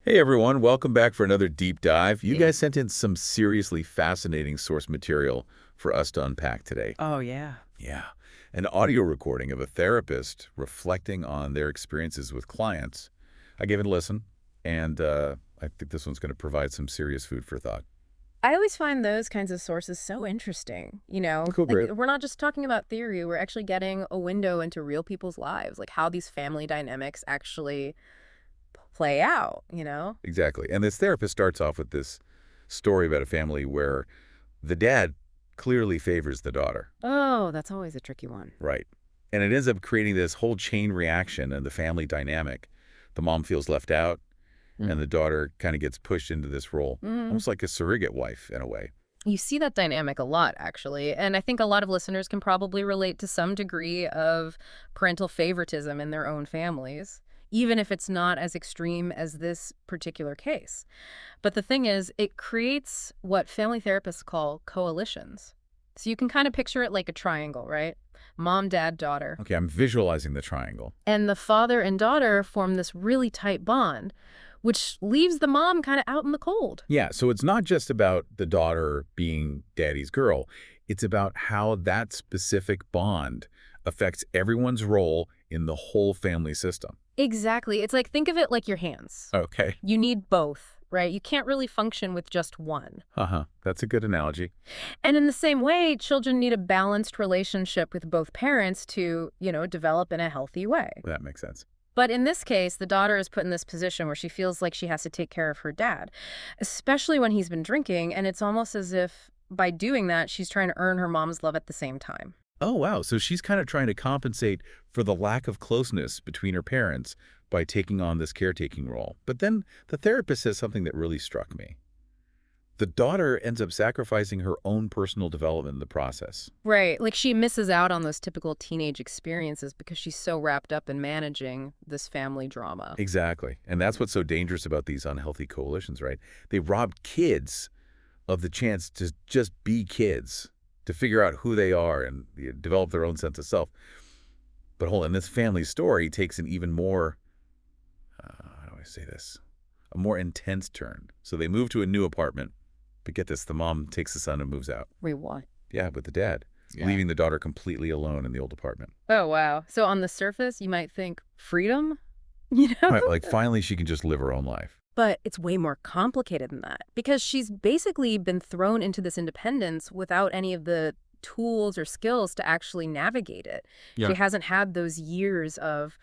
Hey everyone, welcome back for another deep dive. You guys sent in some seriously fascinating source material for us to unpack today. Oh, yeah. Yeah, an audio recording of a therapist reflecting on their experiences with clients. I gave it a listen, and I think this one's going to provide some serious food for thought. I always find those kinds of sources so interesting. Cool, Like great. we're not just talking about theory, we're actually getting a window into real people's lives, like how these family dynamics actually play out. Exactly. And this therapist starts off with this story about a family where the dad clearly favors the daughter. Oh, that's always a tricky one. Right. And it ends up creating this whole chain reaction in the family dynamic. The mom feels left out, and the daughter kind of gets pushed into this role, Mm. almost like a surrogate wife in a way. You see that dynamic a lot, actually. And I think a lot of listeners can probably relate to some degree of parental favoritism in their own families, even if it's not as extreme as this particular case. But the thing is, it creates what family therapists call coalitions. So you can kind of picture it like a triangle, right? Mom, dad, daughter. Okay, I'm visualizing the triangle. And the father and daughter form this really tight bond, which leaves the mom kind of out in the cold. Yeah, so it's not just about the daughter being daddy's girl. It's about how that specific bond affects everyone's role in the whole family system. Exactly. It's like, think of it like your hands. Okay. You need both, right? You can't really function with just one. Uh-huh. That's a good analogy. And in the same way, children need a balanced relationship with both parents to, develop in a healthy way. That makes sense. But in this case, the daughter is put in this position where she feels like she has to take care of her dad, especially when he's been drinking. And it's almost as if by doing that, she's trying to earn her mom's love at the same time. Oh, wow. So she's kind of trying to compensate for the lack of closeness between her parents by taking on this caretaking role. But then the therapist says something that really struck me. The daughter ends up sacrificing her own personal development in the process. Right. Like she misses out on those typical teenage experiences because she's so wrapped up in managing this family drama. Exactly. And that's what's so dangerous about these unhealthy coalitions, right? They rob kids of the chance to just be kids, to figure out who they are and develop their own sense of self. But hold on, this family story takes an even more, how do I say this, a more intense turn. So they move to a new apartment, but get this, the mom takes the son and moves out. Wait, what? Yeah, with the dad, Yeah. leaving the daughter completely alone in the old apartment. Oh, wow. So on the surface, you might think freedom, you know? Right, like finally she can just live her own life. But it's way more complicated than that because she's basically been thrown into this independence without any of the tools or skills to actually navigate it. Yeah. She hasn't had those years of,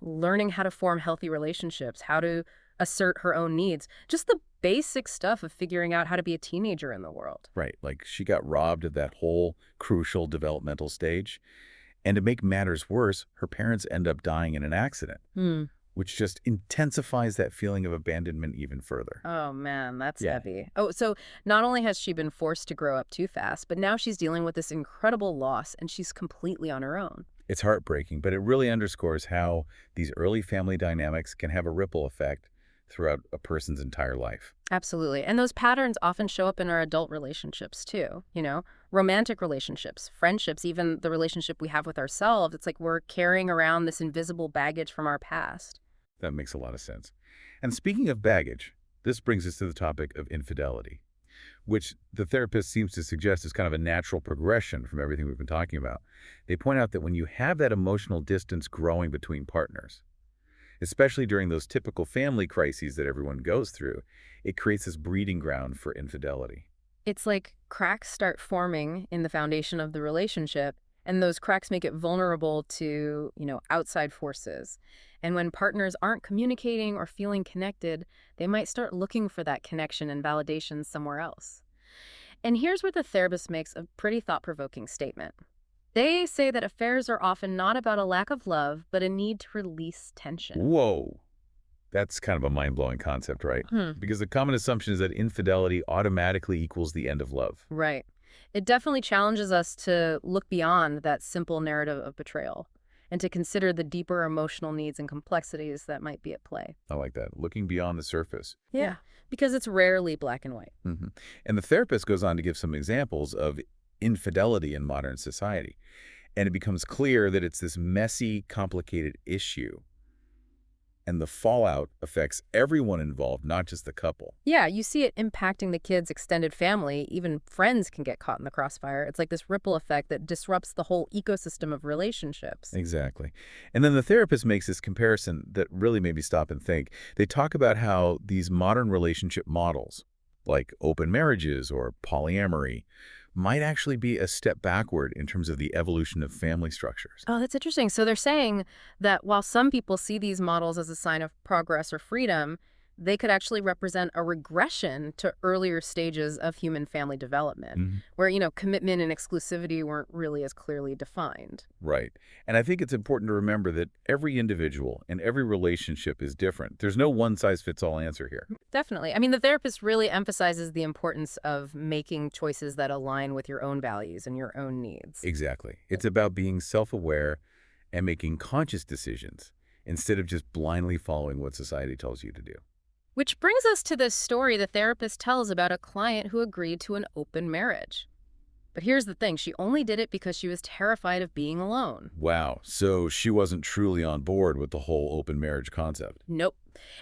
learning how to form healthy relationships, how to assert her own needs, just the basic stuff of figuring out how to be a teenager in the world. Right, like she got robbed of that whole crucial developmental stage. And to make matters worse, her parents end up dying in an accident, which just intensifies that feeling of abandonment even further. Oh, man, that's Yeah. heavy. Oh, so not only has she been forced to grow up too fast, but now she's dealing with this incredible loss and she's completely on her own. It's heartbreaking, but it really underscores how these early family dynamics can have a ripple effect throughout a person's entire life. Absolutely. And those patterns often show up in our adult relationships too, romantic relationships, friendships, even the relationship we have with ourselves. It's like we're carrying around this invisible baggage from our past. That makes a lot of sense. And speaking of baggage, this brings us to the topic of infidelity, which the therapist seems to suggest is kind of a natural progression from everything we've been talking about. They point out that when you have that emotional distance growing between partners, especially during those typical family crises that everyone goes through, it creates this breeding ground for infidelity. It's like cracks start forming in the foundation of the relationship, and those cracks make it vulnerable to, outside forces. And when partners aren't communicating or feeling connected, they might start looking for that connection and validation somewhere else. And here's where the therapist makes a pretty thought-provoking statement. They say that affairs are often not about a lack of love, but a need to release tension. Whoa. That's kind of a mind-blowing concept, right? Because the common assumption is that infidelity automatically equals the end of love. Right. It definitely challenges us to look beyond that simple narrative of betrayal and to consider the deeper emotional needs and complexities that might be at play. I like that. Looking beyond the surface. Yeah. Because it's rarely black and white. And the therapist goes on to give some examples of infidelity in modern society. And it becomes clear that it's this messy, complicated issue. and the fallout affects everyone involved, not just the couple. Yeah, you see it impacting the kids' extended family. Even friends can get caught in the crossfire. It's like this ripple effect that disrupts the whole ecosystem of relationships. Exactly. And then the therapist makes this comparison that really made me stop and think. They talk about how these modern relationship models, like open marriages or polyamory, might actually be a step backward in terms of the evolution of family structures. Oh, that's interesting. So they're saying that while some people see these models as a sign of progress or freedom, they could actually represent a regression to earlier stages of human family development, Mhm. where, commitment and exclusivity weren't really as clearly defined. Right. And I think it's important to remember that every individual and every relationship is different. There's no one-size-fits-all answer here. Definitely. I mean, the therapist really emphasizes the importance of making choices that align with your own values and your own needs. Exactly. It's about being self-aware and making conscious decisions instead of just blindly following what society tells you to do. Which brings us to this story the therapist tells about a client who agreed to an open marriage. But here's the thing, she only did it because she was terrified of being alone. Wow. So she wasn't truly on board with the whole open marriage concept. Nope.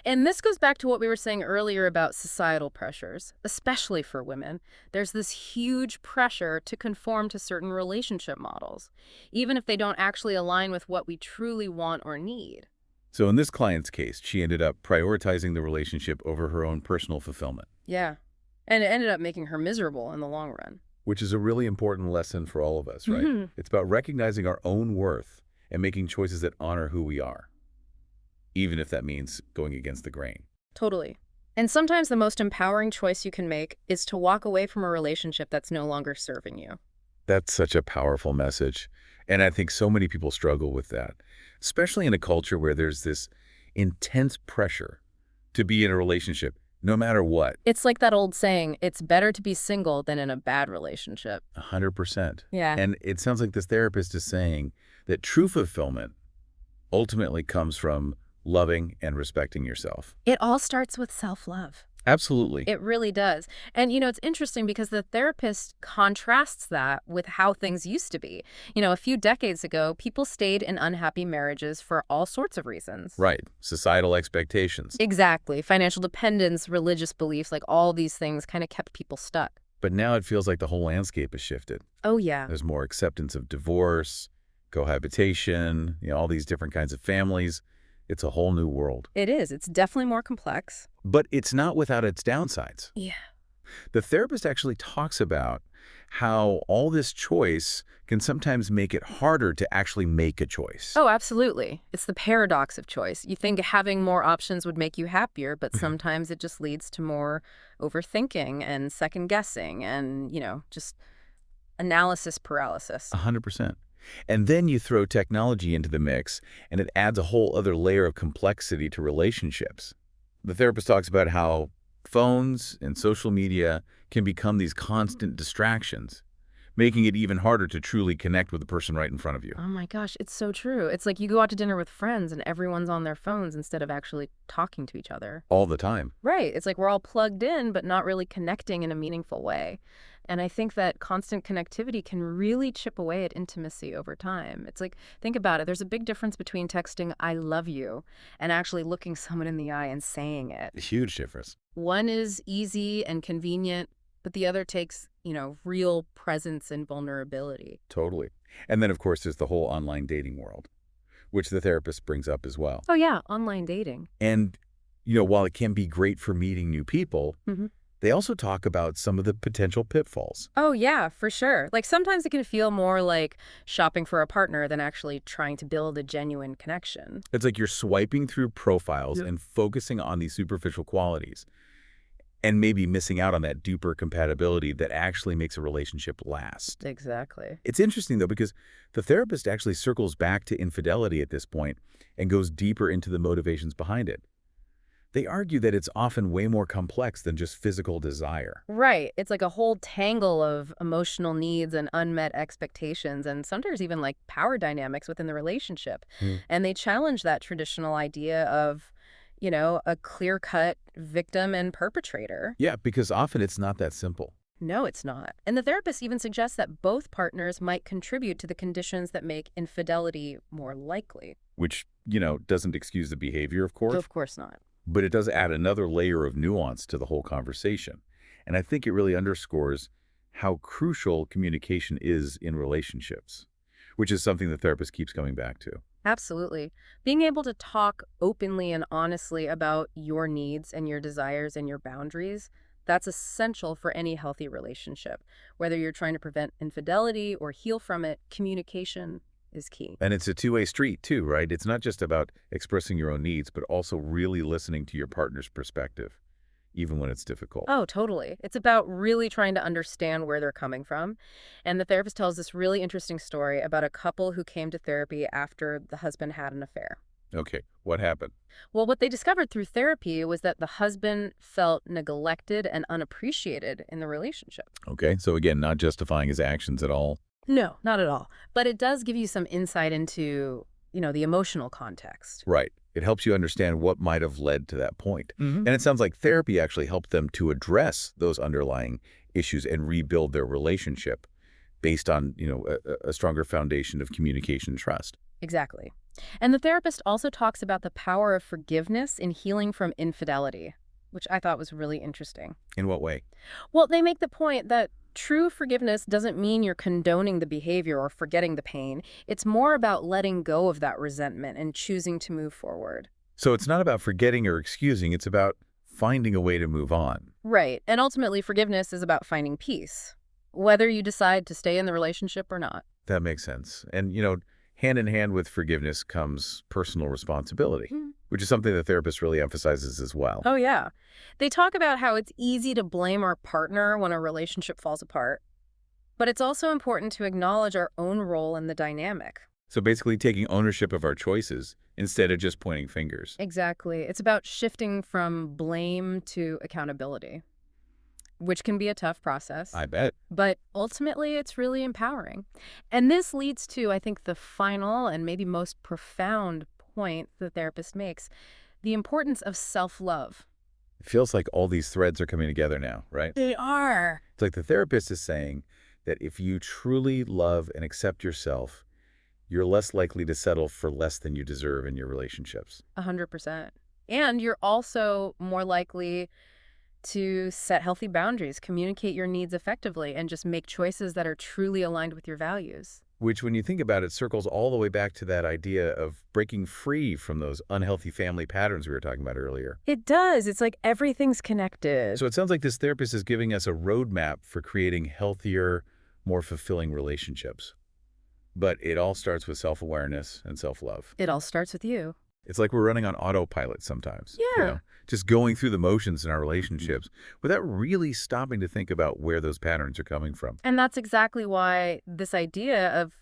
And this goes back to what we were saying earlier about societal pressures, especially for women. There's this huge pressure to conform to certain relationship models, even if they don't actually align with what we truly want or need. So in this client's case, she ended up prioritizing the relationship over her own personal fulfillment, Yeah. And it ended up making her miserable in the long run. which is a really important lesson for all of us, right? Mhm. It's about recognizing our own worth and making choices that honor who we are, even if that means going against the grain. Totally. And sometimes the most empowering choice you can make is to walk away from a relationship that's no longer serving you. That's such a powerful message. And I think so many people struggle with that, especially in a culture where there's this intense pressure to be in a relationship, no matter what. It's like that old saying, it's better to be single than in a bad relationship. 100%. Yeah. And it sounds like this therapist is saying that true fulfillment ultimately comes from loving and respecting yourself. It all starts with self-love. Absolutely. It really does. And, it's interesting because the therapist contrasts that with how things used to be. A few decades ago, people stayed in unhappy marriages for all sorts of reasons. Right. Societal expectations. Exactly. Financial dependence, religious beliefs, like all these things kind of kept people stuck. But now it feels like the whole landscape has shifted. Oh, yeah. There's more acceptance of divorce, cohabitation, all these different kinds of families. It's a whole new world. It is. It's definitely more complex. But it's not without its downsides. Yeah. The therapist actually talks about how all this choice can sometimes make it harder to actually make a choice. Oh, absolutely. It's the paradox of choice. You think having more options would make you happier, but sometimes it just leads to more overthinking and second guessing and, just analysis paralysis. 100%. And then you throw technology into the mix, and it adds a whole other layer of complexity to relationships. The therapist talks about how phones and social media can become these constant distractions, making it even harder to truly connect with the person right in front of you. Oh my gosh, it's so true. It's like you go out to dinner with friends and everyone's on their phones instead of actually talking to each other. All the time. Right. It's like we're all plugged in, but not really connecting in a meaningful way. And I think that constant connectivity can really chip away at intimacy over time. It's like, think about it. There's a big difference between texting, I love you, and actually looking someone in the eye and saying it. A huge difference. One is easy and convenient, but the other takes, real presence and vulnerability. Totally. And then, of course, there's the whole online dating world, which the therapist brings up as well. Oh, yeah, online dating. And, while it can be great for meeting new people, they also talk about some of the potential pitfalls. Oh, yeah, for sure. Like sometimes it can feel more like shopping for a partner than actually trying to build a genuine connection. It's like you're swiping through profiles and focusing on these superficial qualities and maybe missing out on that deeper compatibility that actually makes a relationship last. Exactly. It's interesting, though, because the therapist actually circles back to infidelity at this point and goes deeper into the motivations behind it. They argue that it's often way more complex than just physical desire. Right. It's like a whole tangle of emotional needs and unmet expectations, and sometimes even like power dynamics within the relationship. And they challenge that traditional idea of, a clear-cut victim and perpetrator. Yeah, because often it's not that simple. No, it's not. And the therapist even suggests that both partners might contribute to the conditions that make infidelity more likely. Which doesn't excuse the behavior, of course, Of course not. but it does add another layer of nuance to the whole conversation. And I think it really underscores how crucial communication is in relationships, which is something the therapist keeps coming back to. Absolutely. Being able to talk openly and honestly about your needs and your desires and your boundaries, that's essential for any healthy relationship. Whether you're trying to prevent infidelity or heal from it, communication is key. And it's a two-way street too, right? It's not just about expressing your own needs, but also really listening to your partner's perspective, even when it's difficult. Oh, totally. It's about really trying to understand where they're coming from. And the therapist tells this really interesting story about a couple who came to therapy after the husband had an affair. Okay, what happened? Well, what they discovered through therapy was that the husband felt neglected and unappreciated in the relationship. Okay, so again, not justifying his actions at all. No, not at all. But it does give you some insight into, the emotional context. Right. It helps you understand what might have led to that point. Mm-hmm. And it sounds like therapy actually helped them to address those underlying issues and rebuild their relationship based on, a stronger foundation of communication and trust. Exactly. And the therapist also talks about the power of forgiveness in healing from infidelity, which I thought was really interesting. In what way? Well, they make the point that true forgiveness doesn't mean you're condoning the behavior or forgetting the pain. It's more about letting go of that resentment and choosing to move forward. So it's not about forgetting or excusing, it's about finding a way to move on. Right. And ultimately, forgiveness is about finding peace, whether you decide to stay in the relationship or not. That makes sense. And, hand in hand with forgiveness comes personal responsibility, which is something the therapist really emphasizes as well. Oh, yeah. They talk about how it's easy to blame our partner when a relationship falls apart, but it's also important to acknowledge our own role in the dynamic. So basically taking ownership of our choices instead of just pointing fingers. Exactly. It's about shifting from blame to accountability, which can be a tough process. I bet. But ultimately, it's really empowering. And this leads to, I think, the final and maybe most profound point the therapist makes, the importance of self-love. It feels like all these threads are coming together now, right? They are. It's like the therapist is saying that if you truly love and accept yourself, you're less likely to settle for less than you deserve in your relationships. 100%. And you're also more likely to set healthy boundaries, communicate your needs effectively, and just make choices that are truly aligned with your values. Which, when you think about it, circles all the way back to that idea of breaking free from those unhealthy family patterns we were talking about earlier. It does. It's like everything's connected. So it sounds like this therapist is giving us a roadmap for creating healthier, more fulfilling relationships. But it all starts with self-awareness and self-love. It all starts with you. It's like we're running on autopilot sometimes. Yeah. Just going through the motions in our relationships without really stopping to think about where those patterns are coming from. And that's exactly why this idea of,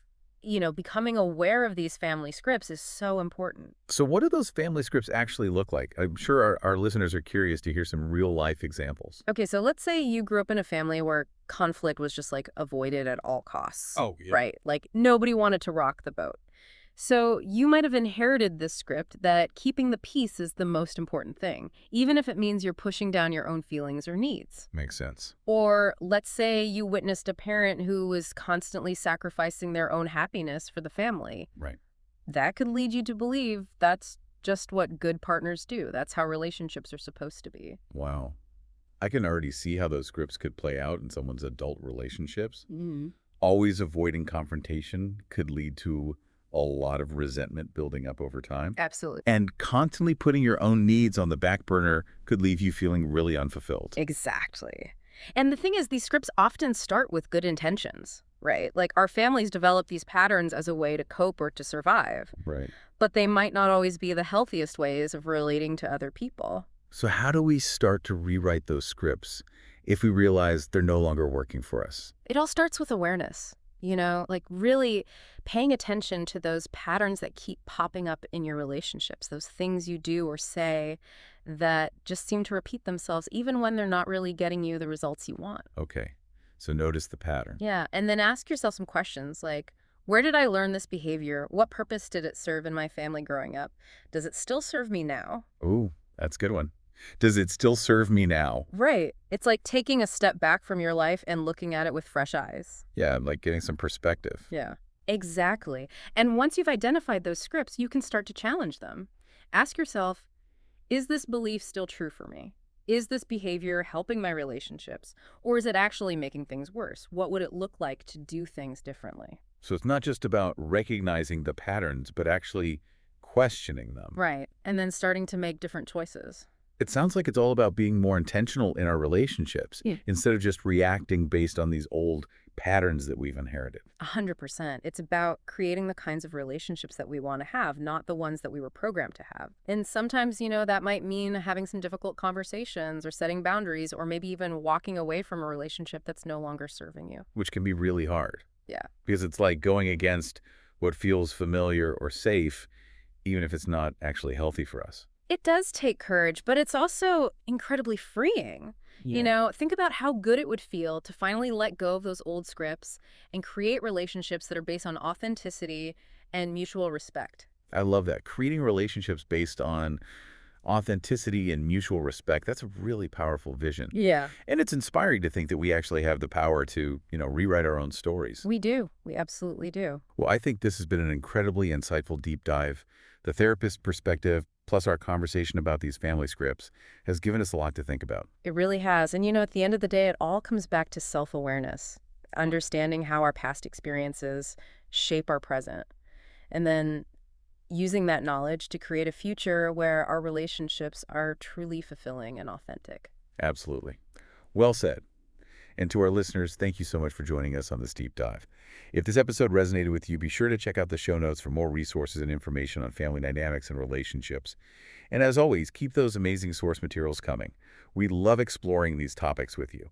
becoming aware of these family scripts is so important. So what do those family scripts actually look like? I'm sure our listeners are curious to hear some real-life examples. Okay, so let's say you grew up in a family where conflict was just like avoided at all costs. Oh, yeah. Right? Like nobody wanted to rock the boat. So you might have inherited this script that keeping the peace is the most important thing, even if it means you're pushing down your own feelings or needs. Makes sense. Or let's say you witnessed a parent who was constantly sacrificing their own happiness for the family. Right. That could lead you to believe that's just what good partners do. That's how relationships are supposed to be. Wow. I can already see how those scripts could play out in someone's adult relationships. Always avoiding confrontation could lead to a lot of resentment building up over time. Absolutely. And constantly putting your own needs on the back burner could leave you feeling really unfulfilled. Exactly. And the thing is, these scripts often start with good intentions, right? Like our families develop these patterns as a way to cope or to survive. Right. But they might not always be the healthiest ways of relating to other people. So how do we start to rewrite those scripts if we realize they're no longer working for us? It all starts with awareness. Like really paying attention to those patterns that keep popping up in your relationships, those things you do or say that just seem to repeat themselves even when they're not really getting you the results you want. Okay, so notice the pattern. Yeah, and then ask yourself some questions like, where did I learn this behavior? What purpose did it serve in my family growing up? Does it still serve me now? Ooh, that's a good one. Does it still serve me now? Right. It's like taking a step back from your life and looking at it with fresh eyes. Yeah, like getting some perspective. Yeah. Exactly. And once you've identified those scripts, you can start to challenge them. Ask yourself, is this belief still true for me? Is this behavior helping my relationships? Or is it actually making things worse? What would it look like to do things differently? So it's not just about recognizing the patterns, but actually questioning them. Right. And then starting to make different choices. It sounds like it's all about being more intentional in our relationships Yeah. instead of just reacting based on these old patterns that we've inherited. 100%. It's about creating the kinds of relationships that we want to have, not the ones that we were programmed to have. And sometimes, that might mean having some difficult conversations or setting boundaries or maybe even walking away from a relationship that's no longer serving you. Which can be really hard. Yeah. Because it's like going against what feels familiar or safe, even if it's not actually healthy for us. It does take courage, but it's also incredibly freeing. Think about how good it would feel to finally let go of those old scripts and create relationships that are based on authenticity and mutual respect. I love that. Creating relationships based on authenticity and mutual respect, that's a really powerful vision. Yeah. And it's inspiring to think that we actually have the power to, rewrite our own stories. We do. We absolutely do. Well, I think this has been an incredibly insightful deep dive. The therapist perspective, plus our conversation about these family scripts, has given us a lot to think about. It really has. And at the end of the day, it all comes back to self-awareness, understanding how our past experiences shape our present, and then using that knowledge to create a future where our relationships are truly fulfilling and authentic. Absolutely. Well said. And to our listeners, thank you so much for joining us on this deep dive. If this episode resonated with you, be sure to check out the show notes for more resources and information on family dynamics and relationships. And as always, keep those amazing source materials coming. We love exploring these topics with you.